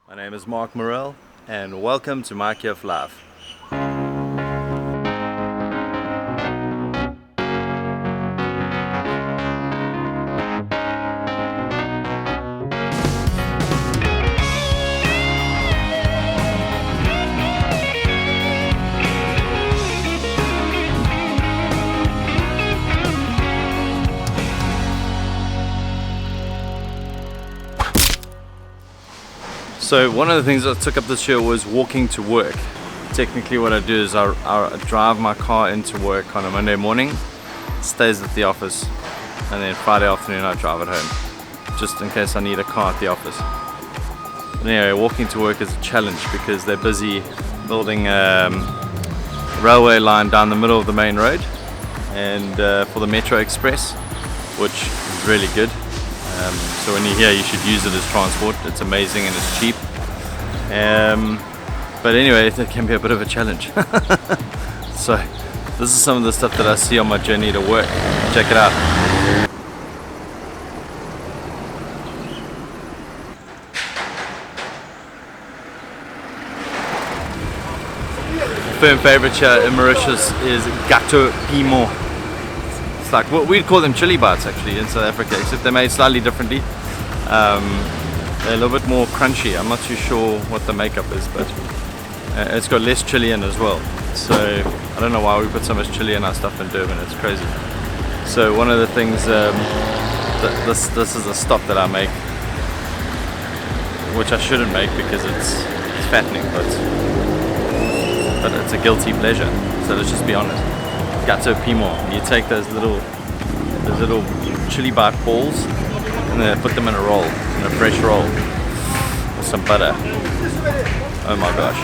My name is Mark Morel and welcome to My Kiev Life. So one of the things I took up this year was walking to work. Technically what I do is I drive my car into work on a Monday morning, stays at the office, and then Friday afternoon I drive it home, just in case I need a car at the office. But anyway, walking to work is a challenge because they're busy building a railway line down the middle of the main road and for the Metro Express, which is really good. So when you're here you should use it as transport. It's amazing and it's cheap. But anyway, it can be a bit of a challenge. So this is some of the stuff that I see on my journey to work. Check it out. Firm favourite here in Mauritius is Quatre Bornes. It's like what we'd call them chili bites actually in South Africa, except they're made slightly differently. They're a little bit more crunchy. I'm not too sure what the makeup is, but it's got less chili in as well. So I don't know why we put so much chili in our stuff in Durban. It's crazy. So one of the things, this is a stop that I make, which I shouldn't make because it's fattening, but it's a guilty pleasure. So let's just be honest. Quatre Bornes. You take those little chili bite balls and then put them in a roll, in a fresh roll, with some butter. Oh my gosh.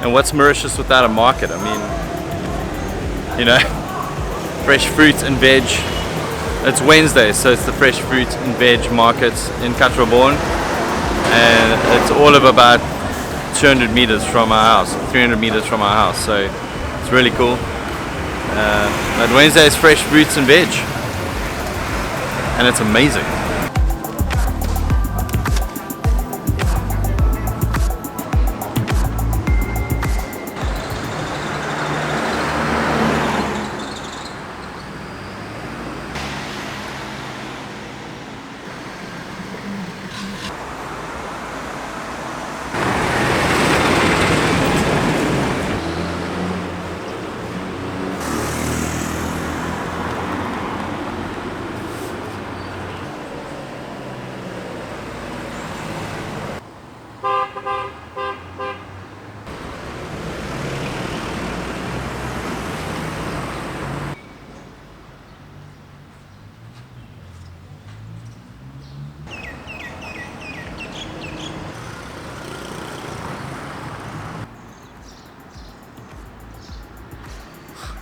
And what's Mauritius without a market? I mean, you know, fresh fruit and veg. It's Wednesday, so it's the fresh fruit and veg market in Quatre Bornes, and it's all of about 200 meters from our house, 300 meters from our house, so it's really cool. But Wednesday is fresh fruits and veg, and it's amazing.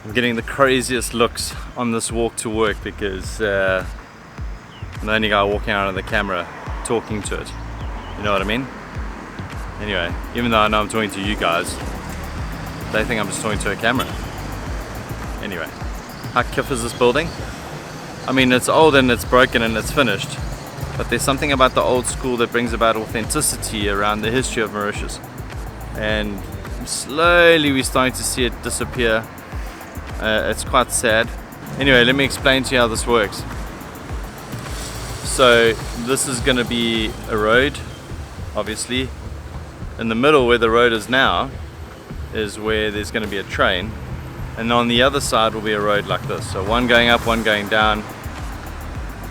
I'm getting the craziest looks on this walk to work because I'm the only guy walking out of the camera talking to it. You know what I mean? Anyway, even though I know I'm talking to you guys, they think I'm just talking to a camera. Anyway, how kiff is this building? I mean, it's old and it's broken and it's finished, but there's something about the old school that brings about authenticity around the history of Mauritius. And slowly we're starting to see it disappear. It's quite sad. Anyway, let me explain to you how this works. So this is going to be a road, obviously. In the middle where the road is now is where there's going to be a train, and on the other side will be a road like this. So one going up, one going down.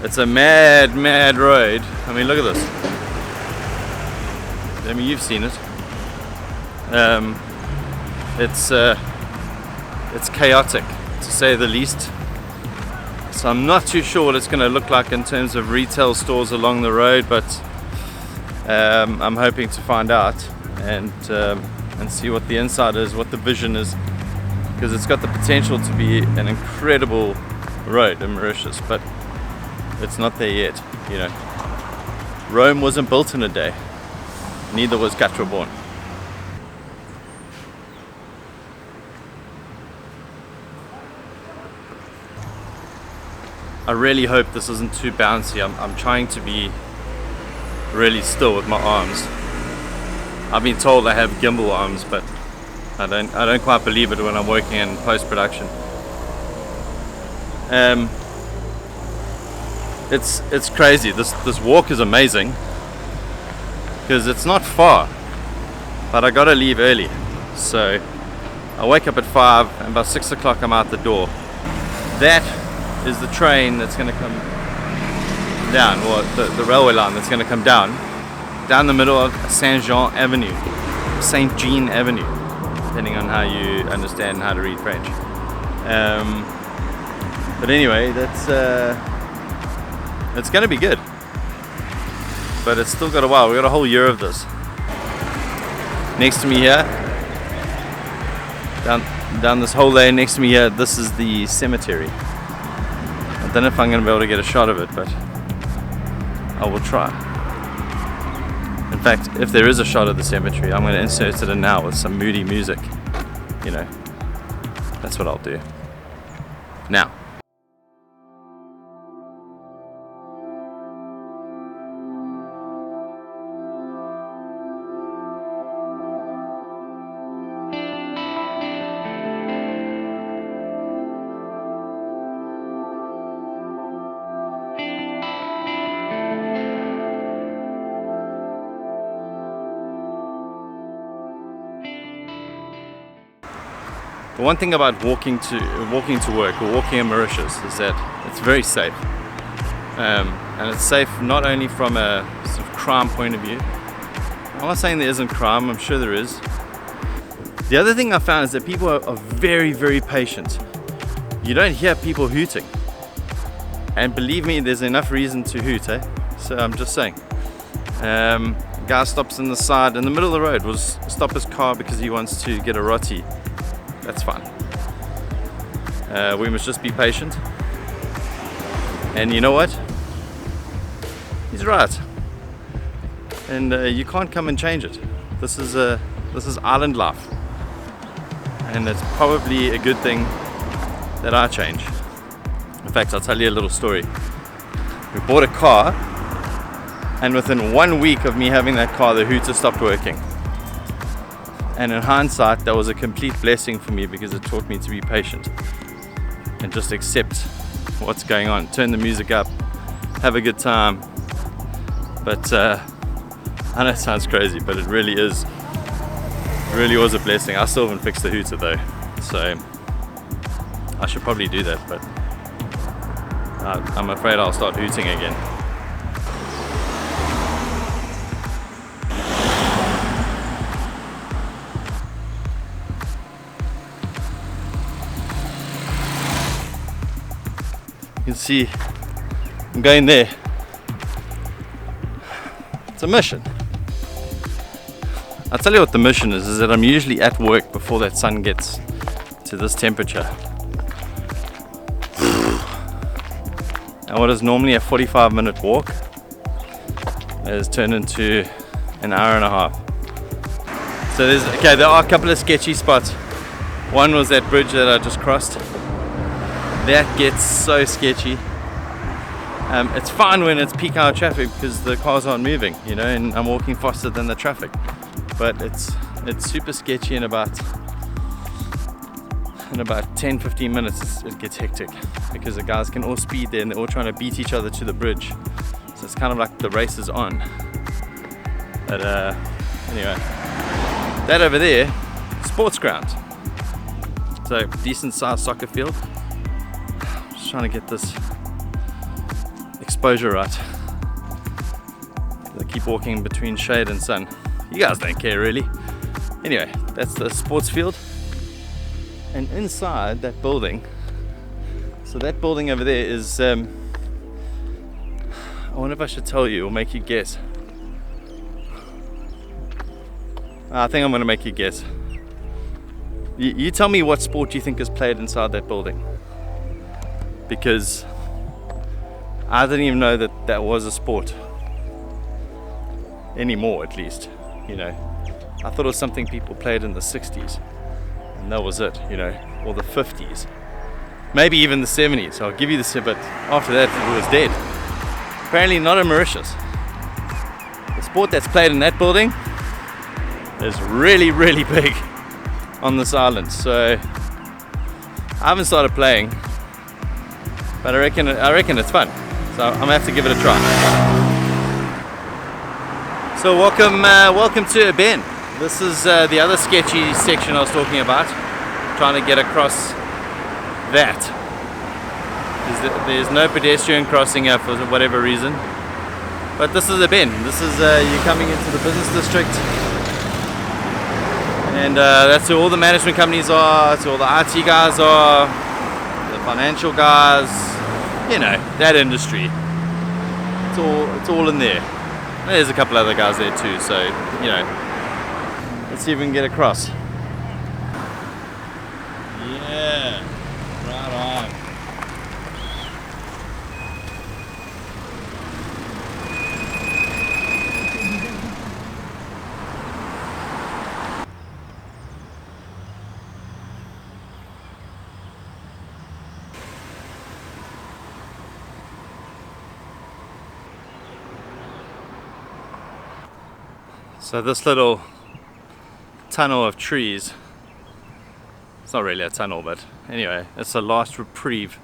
It's a mad road. I mean, look at this. I mean, you've seen it. It's chaotic, to say the least. So I'm not too sure what it's going to look like in terms of retail stores along the road, but I'm hoping to find out and see what the inside is, what the vision is. because it's got the potential to be an incredible road in Mauritius, but it's not there yet, you know. Rome wasn't built in a day, neither was Quatre Bornes. I really hope this isn't too bouncy. I'm trying to be really still with my arms. I've been told I have gimbal arms, but I don't quite believe it when I'm working in post-production. It's crazy. This walk is amazing because it's not far, but I gotta leave early. So I wake up at 5 and by 6 o'clock I'm out the door. That is the train that's going to come down, or the railway line that's going to come down the middle of Saint Jean Avenue, Saint Jean Avenue, depending on how you understand how to read French. But anyway, it's going to be good, but it's still got a while. We've got a whole year of this. Next to me here, down this whole lane next to me here, this is the cemetery. I don't know if I'm going to be able to get a shot of it, but I will try. In fact, if there is a shot of the cemetery, I'm going to insert it in now with some moody music. You know, that's what I'll do. Now. The one thing about walking to work or walking in Mauritius is that it's very safe, and it's safe not only from a sort of crime point of view. I'm not saying there isn't crime, I'm sure there is. The other thing I found is that people are very, very patient. You don't hear people hooting, and believe me, there's enough reason to hoot, eh? So I'm just saying. A guy stops in the side in the middle of the road, will stop his car because he wants to get a roti. That's fine. We must just be patient. And you know what? He's right. And you can't come and change it. This is island life. And it's probably a good thing that I change. In fact, I'll tell you a little story. We bought a car, and within 1 week of me having that car, the hooter stopped working. And in hindsight, that was a complete blessing for me because it taught me to be patient and just accept what's going on. Turn the music up, have a good time. But I know it sounds crazy, but it really is. It really was a blessing. I still haven't fixed the hooter though, so I should probably do that. But I'm afraid I'll start hooting again. You can see I'm going there. It's a mission. I'll tell you what the mission is that I'm usually at work before that sun gets to this temperature. And what is normally a 45-minute walk has turned into an hour and a half. So there are a couple of sketchy spots. One was that bridge that I just crossed. That gets so sketchy. It's fine when it's peak hour traffic because the cars aren't moving, you know, and I'm walking faster than the traffic. But it's super sketchy in about 10-15 minutes it gets hectic because the guys can all speed there and they're all trying to beat each other to the bridge. So it's kind of like the race is on. But anyway, that over there, sports ground. So decent sized soccer field. Just trying to get this exposure right. I keep walking between shade and sun. You guys don't care really. Anyway, that's the sports field. And inside that building, so that building over there is, I wonder if I should tell you or make you guess. I think I'm going to make you guess. You tell me what sport you think is played inside that building, because I didn't even know that that was a sport anymore, at least, you know. I thought it was something people played in the 60s, and that was it, you know, or the 50s, maybe even the 70s. I'll give you this, but after that it was dead. Apparently not in Mauritius. The sport that's played in that building is really, really big on this island. So I haven't started playing, but I reckon it's fun. So I'm gonna have to give it a try. So welcome to Ben. This is the other sketchy section I was talking about, trying to get across that. There's no pedestrian crossing here for whatever reason, but this is a Ben. This is you're coming into the business district, and that's where all the management companies are, that's where all the IT guys are, the financial guys, you know, that industry. It's all in there. There's a couple other guys there too, so, you know, let's see if we can get across. Yeah, right on. So this little tunnel of trees, it's not really a tunnel, but anyway, it's the last reprieve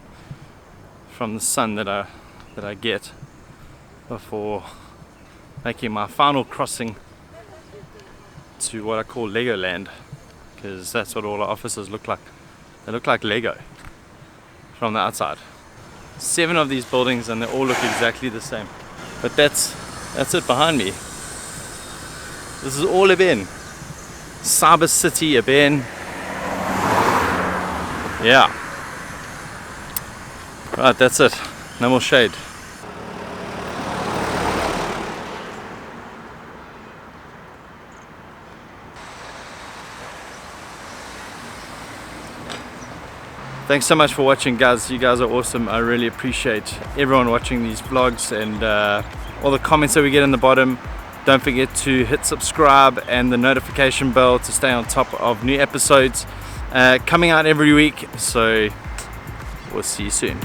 from the sun that I get before making my final crossing to what I call Legoland, because that's what all the offices look like. They look like Lego from the outside. 7 of these buildings, and they all look exactly the same. But that's it behind me. This is all Eben. Cyber City, Eben. Yeah. Right, that's it. No more shade. Thanks so much for watching, guys. You guys are awesome. I really appreciate everyone watching these vlogs, and all the comments that we get in the bottom. Don't forget to hit subscribe and the notification bell to stay on top of new episodes coming out every week. So we'll see you soon.